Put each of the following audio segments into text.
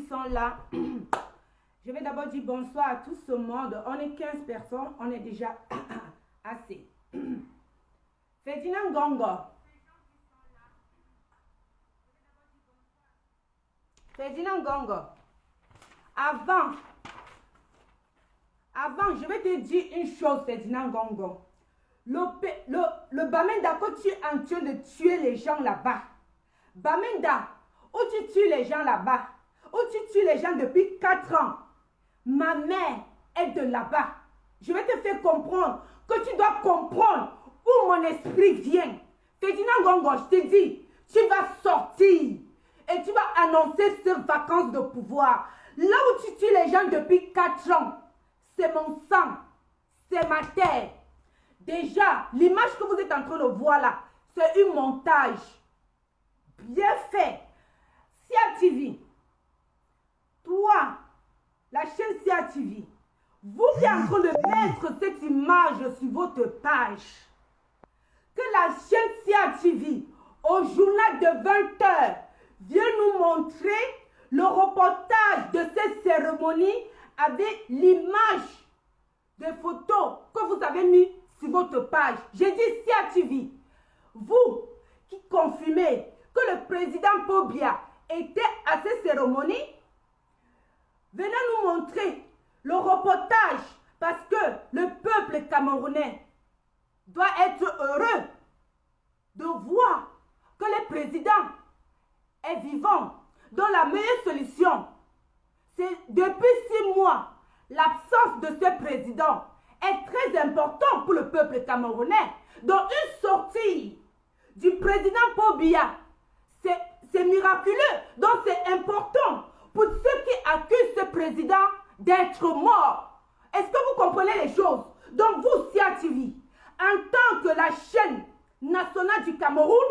sont là. Je vais d'abord dire bonsoir à tout ce monde. On est 15 personnes, on est déjà assez. Ferdinand Gongo. Ferdinand Gongo. Avant, je vais te dire une chose, Ferdinand Gongo. Le Bamenda, quand tu es en train de tuer les gens là-bas, Bamenda, où tu tues les gens là-bas, où tu tues les gens depuis 4 ans, ma mère est de là-bas. Je vais te faire comprendre que tu dois comprendre où mon esprit vient. Ferdinand Gongo, je te dis, tu vas sortir et tu vas annoncer ces vacances de pouvoir. Là où tu tues les gens depuis 4 ans, c'est mon sang, c'est ma terre. Déjà, l'image que vous êtes en train de voir là, c'est un montage bien fait. Sia TV, toi, la chaîne Sia TV, vous qui êtes en train de mettre cette image sur votre page, que la chaîne Sia TV, au journal de 20 h, vient nous montrer le reportage de cette cérémonie avec l'image des photos que vous avez mis sur votre page. J'ai dit Sia TV, vous qui confirmez que le président Pobia était à cette cérémonie, venez nous montrer le reportage parce que le peuple camerounais doit être heureux de voir que le président est vivant. Donc la meilleure solution, c'est depuis 6 mois, l'absence de ce président est très important pour le peuple camerounais. Donc une sortie du président Pobia, c'est miraculeux. Donc c'est important pour ceux qui accusent ce président d'être mort. Est-ce que vous comprenez les choses? Donc vous, Sia TV, en tant que la chaîne nationale du Cameroun,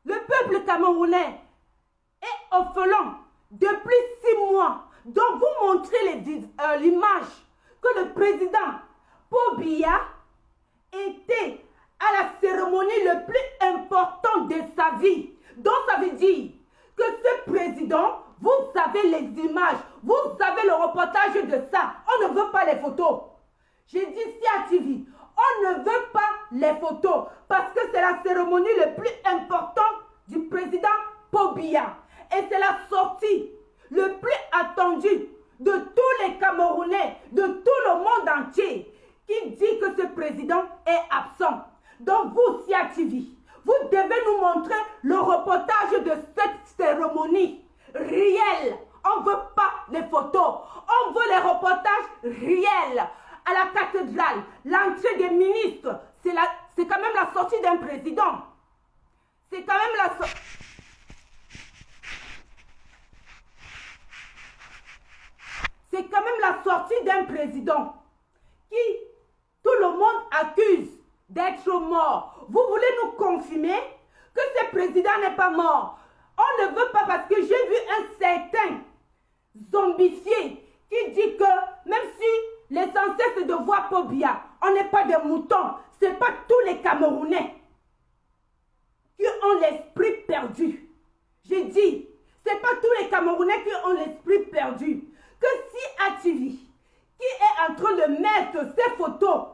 le peuple camerounais est orphelin depuis 6 mois. Donc vous montrez l'image que le président Pobia était à la cérémonie le plus important de sa vie. Donc ça veut dire que ce président, vous avez les images, vous avez le reportage de ça. On ne veut pas les photos. J'ai dit Sia TV, on ne veut pas les photos parce que c'est la cérémonie le plus important du président Pobia. Et c'est la sortie le plus attendue de tous les Camerounais, de tout le monde entier qui dit que ce président est absent. Donc vous, Sia TV, vous devez nous montrer le reportage de cette cérémonie réelle. On ne veut pas les photos, on veut les reportages réels. À la cathédrale, l'entrée des ministres, c'est quand même la sortie d'un président. C'est quand même la sortie. C'est quand même la sortie d'un président qui tout le monde accuse d'être mort. Vous voulez nous confirmer que ce président n'est pas mort? On ne veut pas parce que j'ai vu un certain zombifié qui dit que même si l'essentiel c'est de voir Pobia, on n'est pas des moutons. Ce n'est pas tous les Camerounais qui ont l'esprit perdu. J'ai dit, ce n'est pas tous les Camerounais qui ont l'esprit perdu. Que Sia TV, qui est en train de mettre ses photos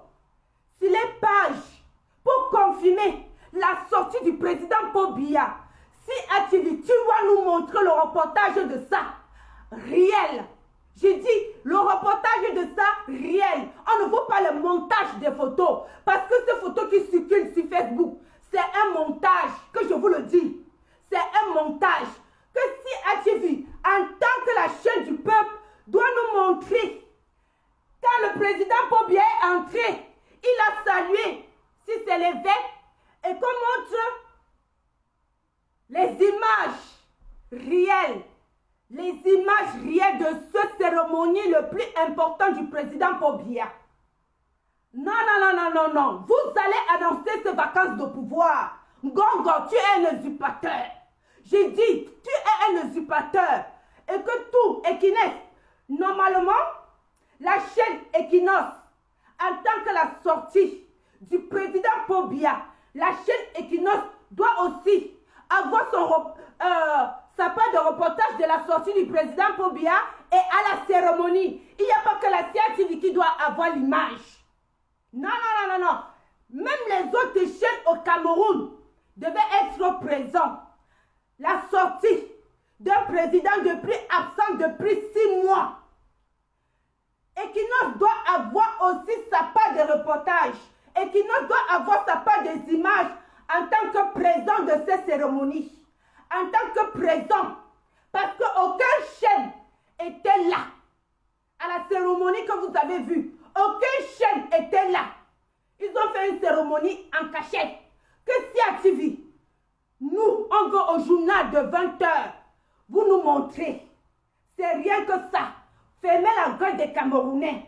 sur les pages pour confirmer la sortie du président Pobia, Sia TV, tu vas nous montrer le reportage de ça, réel. J'ai dit, le reportage de ça, réel. On ne veut pas le montage des photos. Parce que ces photos qui circulent sur Facebook, c'est un montage, que je vous le dis. C'est un montage. Que Sia TV, en tant que la chaîne du peuple, doit nous montrer. Quand le président Pobia est entré, il a salué, si c'est l'évêque, et qu'on montre les images réelles. Les images réelles de cette cérémonie le plus important du président Pobia. Non, non, non, non, non, non. Vous allez annoncer ces vacances de pouvoir. Gongo, tu es un usurpateur. J'ai dit, tu es un usurpateur. Et que tout, Equinox, normalement, la chaîne Equinox, en tant que la sortie du président Pobia, la chaîne Equinox doit aussi avoir ça parle de reportage de la sortie du président Paul Biya et à la cérémonie. Il n'y a pas que la CATV qui doit avoir l'image. Non, non, non, non, non. Même les autres chaînes au Cameroun devaient être présents. La sortie d'un président depuis absent depuis 6 mois. Equinox doit avoir aussi sa part de reportage. Equinox doit avoir sa part des images en tant que présent de ces cérémonies. En tant que présent. Parce qu'aucune chaîne était là. À la cérémonie que vous avez vue. Aucune chaîne était là. Ils ont fait une cérémonie en cachette. Que CATV, nous, on va au journal de 20h. Vous nous montrez. C'est rien que ça. Fermez la gueule des Camerounais.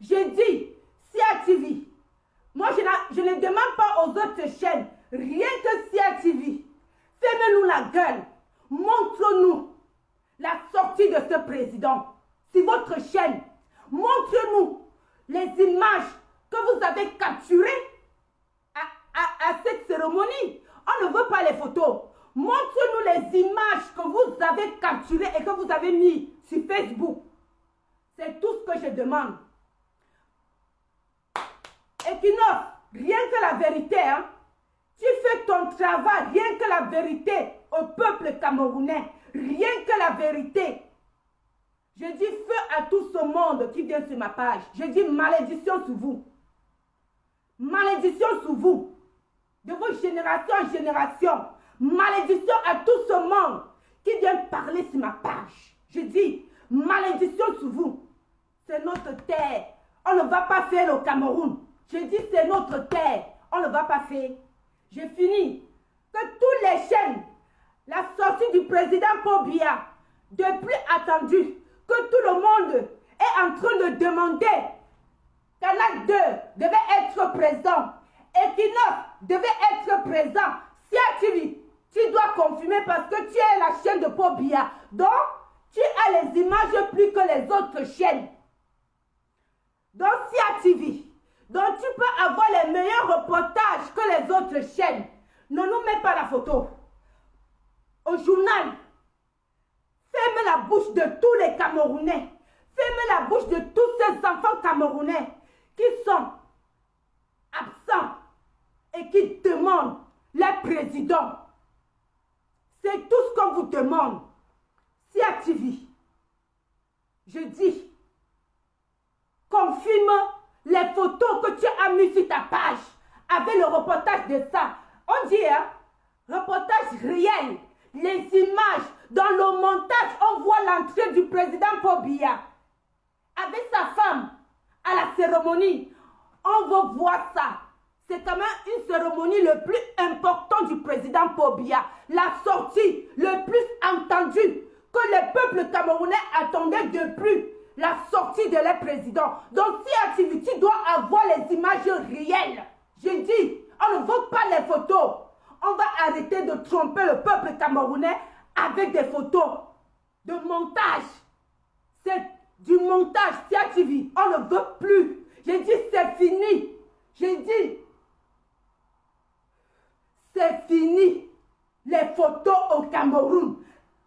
Je dis, CATV, moi je ne demande pas aux autres chaînes, rien que CATV. Fermez-nous la gueule. Montre-nous la sortie de ce président. C'est votre chaîne. Montre-nous les images que vous avez capturées à cette cérémonie. On ne veut pas les photos. Montre-nous les images que vous avez capturées et que vous avez mis sur Facebook. C'est tout ce que je demande. Equinox, rien que la vérité, hein. Tu fais ton travail, rien que la vérité au peuple camerounais. Rien que la vérité. Je dis feu à tout ce monde qui vient sur ma page. Je dis malédiction sur vous. Malédiction sur vous. De vos générations en génération. Malédiction à tout ce monde qui vient parler sur ma page. Je dis malédiction sur vous. C'est notre terre. On ne va pas faire le Cameroun. Je dis c'est notre terre. On ne va pas faire. J'ai fini. Que toutes les chaînes, la sortie du président Paul Biya, depuis attendu, que tout le monde est en train de demander. Canal 2 devait être présent. Equinox devait être présent. CATV, tu dois confirmer parce que tu es la chaîne de Paul Biya. Donc, tu as les images plus que les autres chaînes. Donc, CATV, donc tu peux avoir les meilleurs reportages que les autres chaînes. Ne nous mets pas la photo. Au journal, ferme la bouche de tous les Camerounais. Ferme la bouche de tous ces enfants camerounais qui sont absents et qui demandent les présidents. C'est tout ce qu'on vous demande. CATV, je dis, confirme les photos que tu as mises sur ta page avec le reportage de ça. On dit, hein, reportage réel. Les images, dans le montage, on voit l'entrée du président Paul Biya avec sa femme à la cérémonie. On veut voir ça. C'est quand même une cérémonie le plus important du président Paul Biya. La sortie le plus entendue que le peuple camerounais attendait depuis la sortie de leur président. Donc si activité doit avoir les images réelles. Je dis, on ne veut pas les photos. On va arrêter de tromper le peuple camerounais avec des photos de montage. C'est du montage, CATV. On ne veut plus. J'ai dit, c'est fini. J'ai dit, c'est fini. Les photos au Cameroun.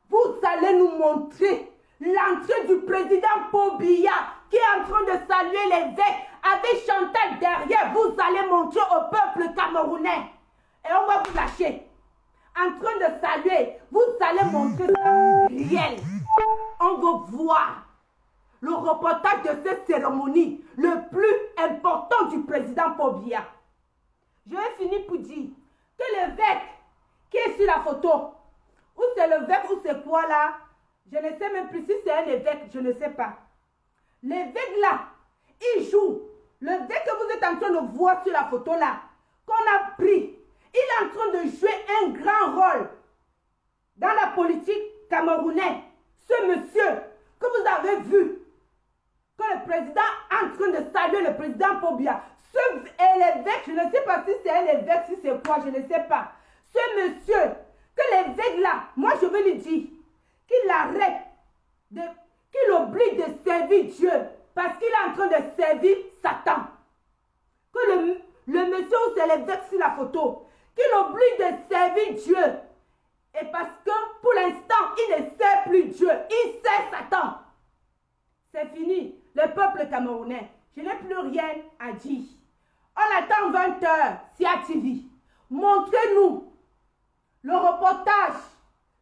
Vous allez nous montrer l'entrée du président Paul Biya qui est en train de saluer l'évêque avec Chantal derrière. Vous allez montrer au peuple camerounais. Et on va vous lâcher. En train de saluer, vous allez montrer ça réel. On veut voir le reportage de cette cérémonie, le plus important du président Paul Biya. Je vais finir pour dire que l'évêque qui est sur la photo, ou c'est l'évêque ou c'est quoi là, je ne sais même plus si c'est un évêque, je ne sais pas. L'évêque là, il joue. L'évêque que vous êtes en train de voir sur la photo là, qu'on a pris, il est en train de jouer un grand rôle dans la politique camerounaise. Ce monsieur que vous avez vu, que le président est en train de saluer le président Paul Biya. Ce l'évêque, je ne sais pas si c'est un évêque, si c'est quoi, je ne sais pas. Ce monsieur, que l'évêque là, moi je veux lui dire qu'il arrête, qu'il oublie de servir Dieu parce qu'il est en train de servir Satan. Que le monsieur où c'est l'évêque sur la photo, qu'il oublie de servir Dieu. Et parce que pour l'instant, il ne sait plus Dieu. Il sait Satan. C'est fini. Le peuple camerounais, je n'ai plus rien à dire. On attend 20h, SIA TV. Montrez-nous le reportage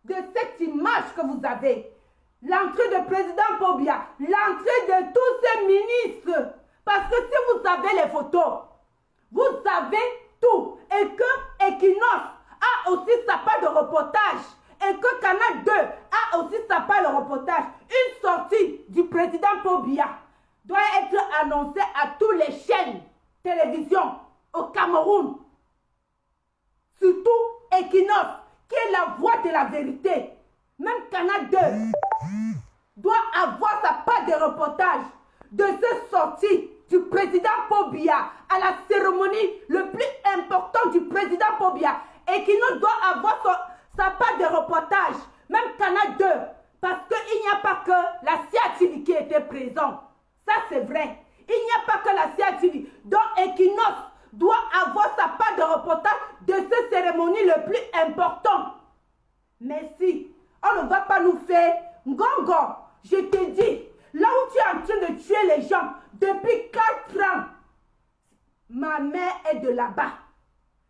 de cette image que vous avez. L'entrée du président Pobia, l'entrée de tous ces ministres. Parce que si vous avez les photos, vous savez tout. Et que Equinox a aussi sa part de reportage. Et que Canal 2 a aussi sa part de reportage. Une sortie du président Pobia doit être annoncée à toutes les chaînes télévision au Cameroun. Surtout Equinox, qui est la voix de la vérité. Même Canal 2 doit avoir sa part de reportage de cette sortie du président Pobia à la cérémonie le plus important du président Pobia. Equinox doit avoir sa part de reportage, même Canal 2, parce qu'il n'y a pas que la SIA TV qui était présente. Ça, c'est vrai. Il n'y a pas que la SIA TV. Donc, Equinox doit avoir sa part de reportage de cette cérémonie le plus important. Merci. On ne va pas nous faire Ngongo. Je te dis, là où tu es en train de tuer les gens depuis 4 ans, ma mère est de là-bas.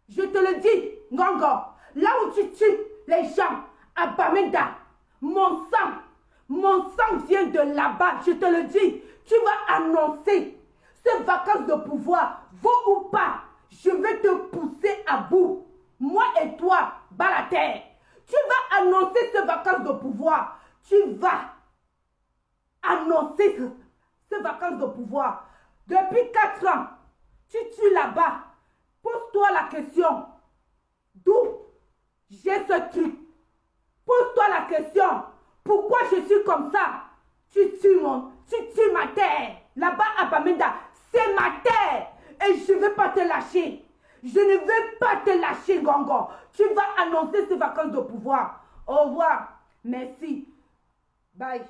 Je te le dis, Ngongo, là où tu tues les gens à Bamenda, mon sang vient de là-bas. Je te le dis, tu vas annoncer ces vacances de pouvoir, vaut ou pas, je vais te pousser à bout. Moi et toi, Balater, tu vas annoncer ces vacances de pouvoir. Tu vas annoncer ces vacances de pouvoir. Depuis 4 ans, tu tues là-bas. Pose-toi la question. D'où j'ai ce truc? Pose-toi la question. Pourquoi je suis comme ça? Tu tues ma terre. Là-bas à Bamenda, c'est ma terre. Et je ne vais pas te lâcher. Je ne vais pas te lâcher, Ngongo. Tu vas annoncer ces vacances de pouvoir. Au revoir. Merci. Bye.